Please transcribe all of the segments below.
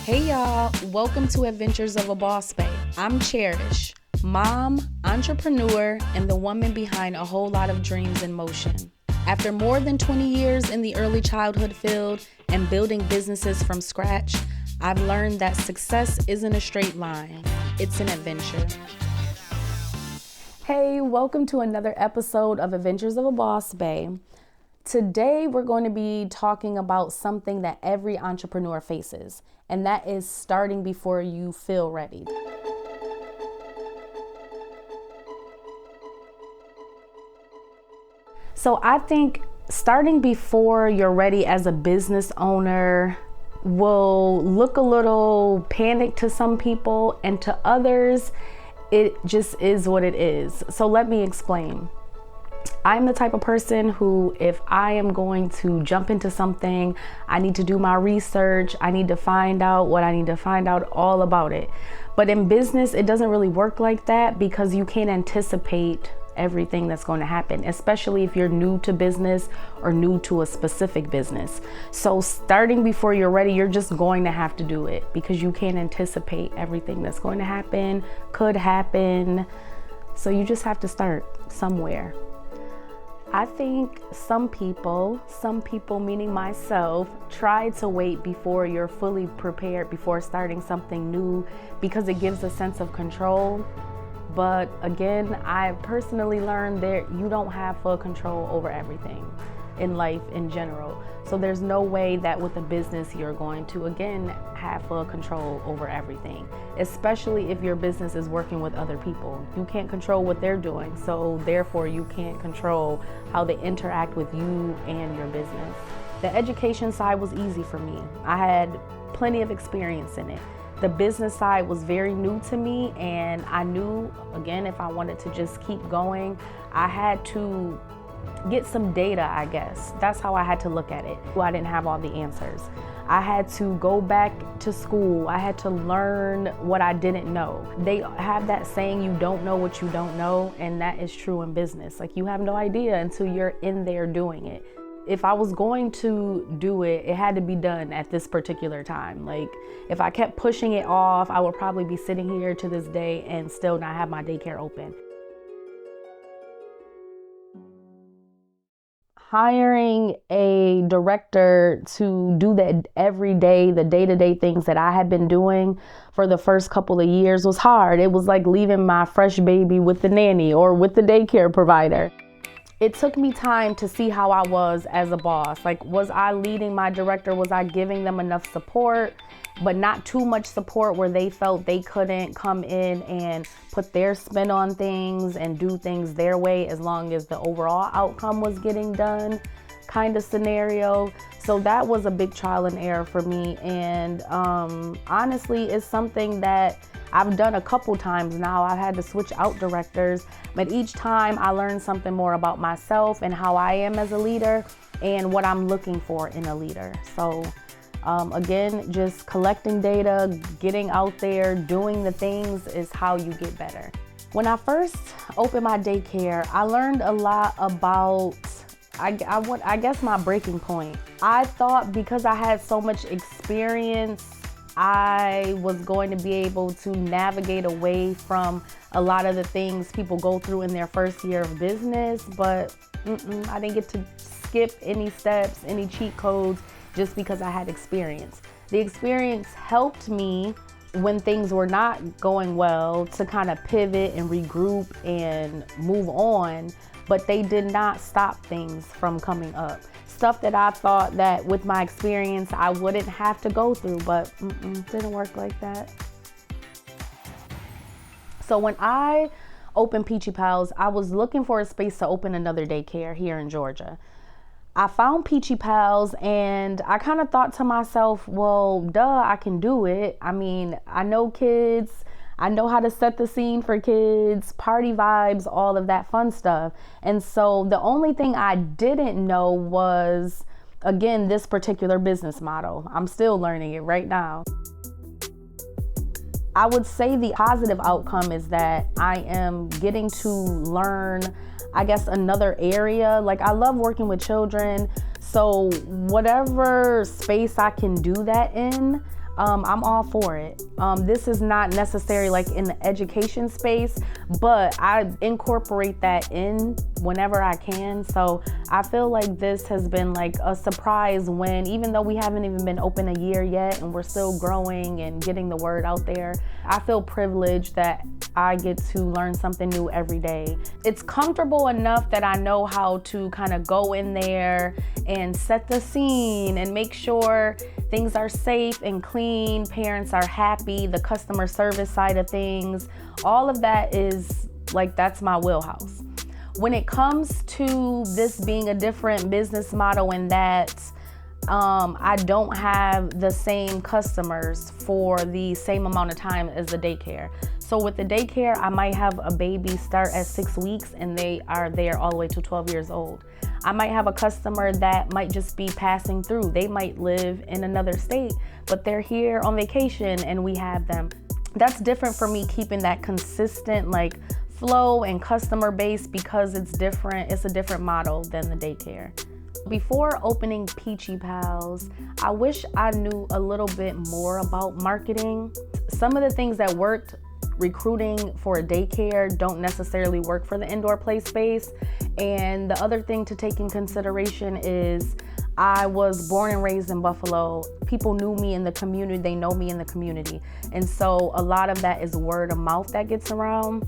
Hey y'all, welcome to Adventures of a Boss Babe. I'm Cherish, mom, entrepreneur, and the woman behind a whole lot of dreams in motion. After more than 20 years in the early childhood field and building businesses from scratch, I've learned that success isn't a straight line, it's an adventure. Hey, welcome to another episode of Adventures of a Boss Babe. Today, we're going to be talking about something that every entrepreneur faces, and that is starting before you feel ready. So I think starting before you're ready as a business owner will look a little panic to some people, and to others, it just is what it is. So let me explain. I'm the type of person who, if I am going to jump into something, I need to do my research. I need to find out what I need to find out all about it. But in business, it doesn't really work like that because you can't anticipate everything that's going to happen, especially if you're new to business or new to a specific business. So starting before you're ready, you're just going to have to do it because you can't anticipate everything that's going to happen, could happen. So you just have to start somewhere. I think some people meaning myself, try to wait before you're fully prepared before starting something new because it gives a sense of control. But again, I personally learned that you don't have full control over everything in life in general. So there's no way that with a business you're going to, again, have full control over everything, especially if your business is working with other people. You can't control what they're doing, so therefore you can't control how they interact with you and your business. The education side was easy for me. I had plenty of experience in it. The business side was very new to me, and I knew, again, if I wanted to just keep going, I had to get some data, I guess. That's how I had to look at it. I didn't have all the answers. I had to go back to school. I had to learn what I didn't know. They have that saying, you don't know what you don't know, and that is true in business. Like, you have no idea until you're in there doing it. If I was going to do it, it had to be done at this particular time. Like, if I kept pushing it off, I would probably be sitting here to this day and still not have my daycare open. Hiring a director to do that every day, the day-to-day things that I had been doing for the first couple of years was hard. It was like leaving my fresh baby with the nanny or with the daycare provider. It took me time to see how I was as a boss. Like, was I leading my director? Was I giving them enough support, but not too much support where they felt they couldn't come in and put their spin on things and do things their way as long as the overall outcome was getting done, kind of scenario. So that was a big trial and error for me. And honestly, it's something that I've done a couple times now. I've had to switch out directors, but each time I learn something more about myself and how I am as a leader and what I'm looking for in a leader. So again, just collecting data, getting out there, doing the things is how you get better. When I first opened my daycare, I learned a lot about, I guess, my breaking point. I thought because I had so much experience, I was going to be able to navigate away from a lot of the things people go through in their first year of business, but I didn't get to skip any steps, any cheat codes, just because I had experience. The experience helped me when things were not going well to kind of pivot and regroup and move on, but they did not stop things from coming up. Stuff that I thought that with my experience I wouldn't have to go through, but didn't work like that. So when I opened Peachy Pals, I was looking for a space to open another daycare here in Georgia. I found Peachy Pals and I kind of thought to myself, well, duh, I can do it. I mean, I know kids. I know how to set the scene for kids, party vibes, all of that fun stuff. And so the only thing I didn't know was, again, this particular business model. I'm still learning it right now. I would say the positive outcome is that I am getting to learn, I guess, another area. Like, I love working with children. So whatever space I can do that in, I'm all for it. This is not necessarily like in the education space, but I incorporate that in whenever I can. So I feel like this has been like a surprise win, even though we haven't even been open a year yet and we're still growing and getting the word out there. I feel privileged that I get to learn something new every day. It's comfortable enough that I know how to kind of go in there and set the scene and make sure things are safe and clean, parents are happy, the customer service side of things, all of that is like, that's my wheelhouse. When it comes to this being a different business model in that I don't have the same customers for the same amount of time as the daycare. So with the daycare, I might have a baby start at 6 weeks and they are there all the way to 12 years old. I might have a customer that might just be passing through. They might live in another state, but they're here on vacation and we have them. That's different for me, keeping that consistent like flow and customer base, because it's different. It's a different model than the daycare. Before opening Peachy Pals, I wish I knew a little bit more about marketing. Some of the things that worked recruiting for a daycare don't necessarily work for the indoor play space. And the other thing to take in consideration is I was born and raised in Buffalo. People knew me in the community, they know me in the community. And so a lot of that is word of mouth that gets around.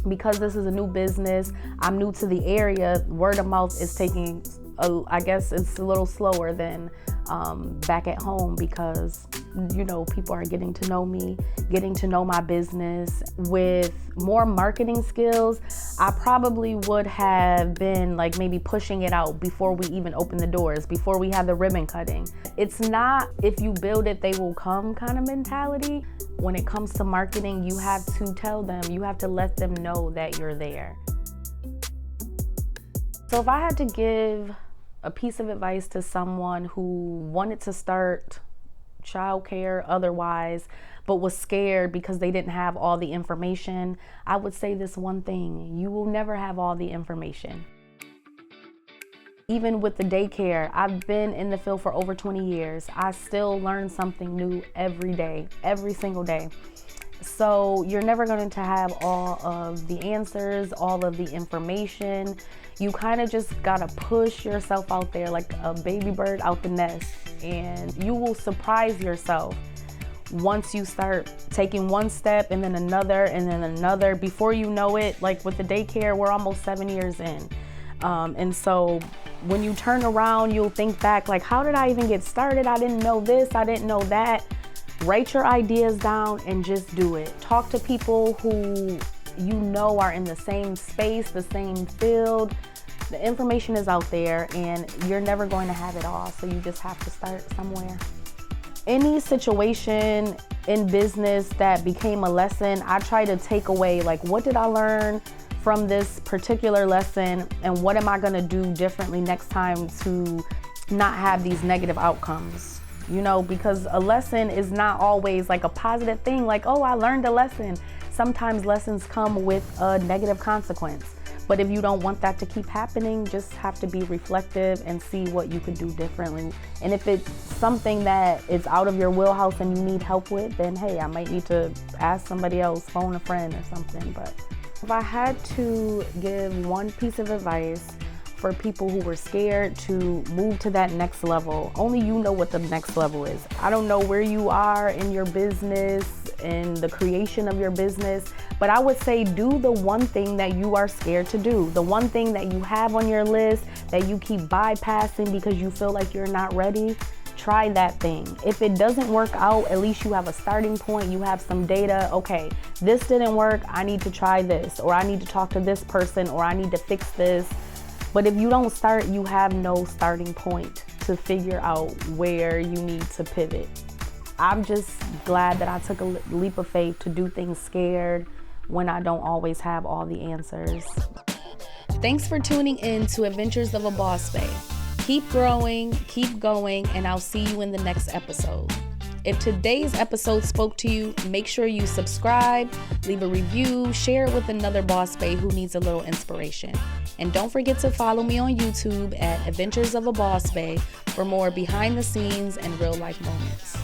Because this is a new business, I'm new to the area, word of mouth is taking, I guess it's a little slower than back at home, because you know, people are getting to know me, getting to know my business. With more marketing skills, I probably would have been like maybe pushing it out before we even open the doors, before we have the ribbon cutting. It's not if you build it, they will come kind of mentality. When it comes to marketing, you have to tell them, you have to let them know that you're there. So if I had to give a piece of advice to someone who wanted to start childcare otherwise, but was scared because they didn't have all the information, I would say this one thing: you will never have all the information. Even with the daycare, I've been in the field for over 20 years. I still learn something new every day, every single day. So you're never going to have all of the answers, all of the information. You kind of just got to push yourself out there like a baby bird out the nest, and you will surprise yourself once you start taking one step and then another and then another. Before you know it, like with the daycare, we're almost 7 years in. And so when you turn around, you'll think back like, how did I even get started? I didn't know this, I didn't know that. Write your ideas down and just do it. Talk to people who you know are in the same space, the same field. The information is out there and you're never going to have it all. So you just have to start somewhere. Any situation in business that became a lesson, I try to take away like, what did I learn from this particular lesson and what am I gonna do differently next time to not have these negative outcomes? You know, because a lesson is not always like a positive thing, like, oh, I learned a lesson. Sometimes lessons come with a negative consequence. But if you don't want that to keep happening, just have to be reflective and see what you could do differently. And if it's something that is out of your wheelhouse and you need help with, then hey, I might need to ask somebody else, phone a friend or something. But if I had to give one piece of advice for people who were scared to move to that next level, only you know what the next level is. I don't know where you are in your business, in the creation of your business, but I would say do the one thing that you are scared to do, the one thing that you have on your list that you keep bypassing because you feel like you're not ready. Try that thing. If it doesn't work out, at least you have a starting point, you have some data. Okay, this didn't work, I need to try this, or I need to talk to this person, or I need to fix this. But if you don't start, you have no starting point to figure out where you need to pivot. I'm just glad that I took a leap of faith to do things scared when I don't always have all the answers. Thanks for tuning in to Adventures of a Boss Bae. Keep growing, keep going, and I'll see you in the next episode. If today's episode spoke to you, make sure you subscribe, leave a review, share it with another boss bae who needs a little inspiration. And don't forget to follow me on YouTube at Adventures of a Boss Bae for more behind the scenes and real life moments.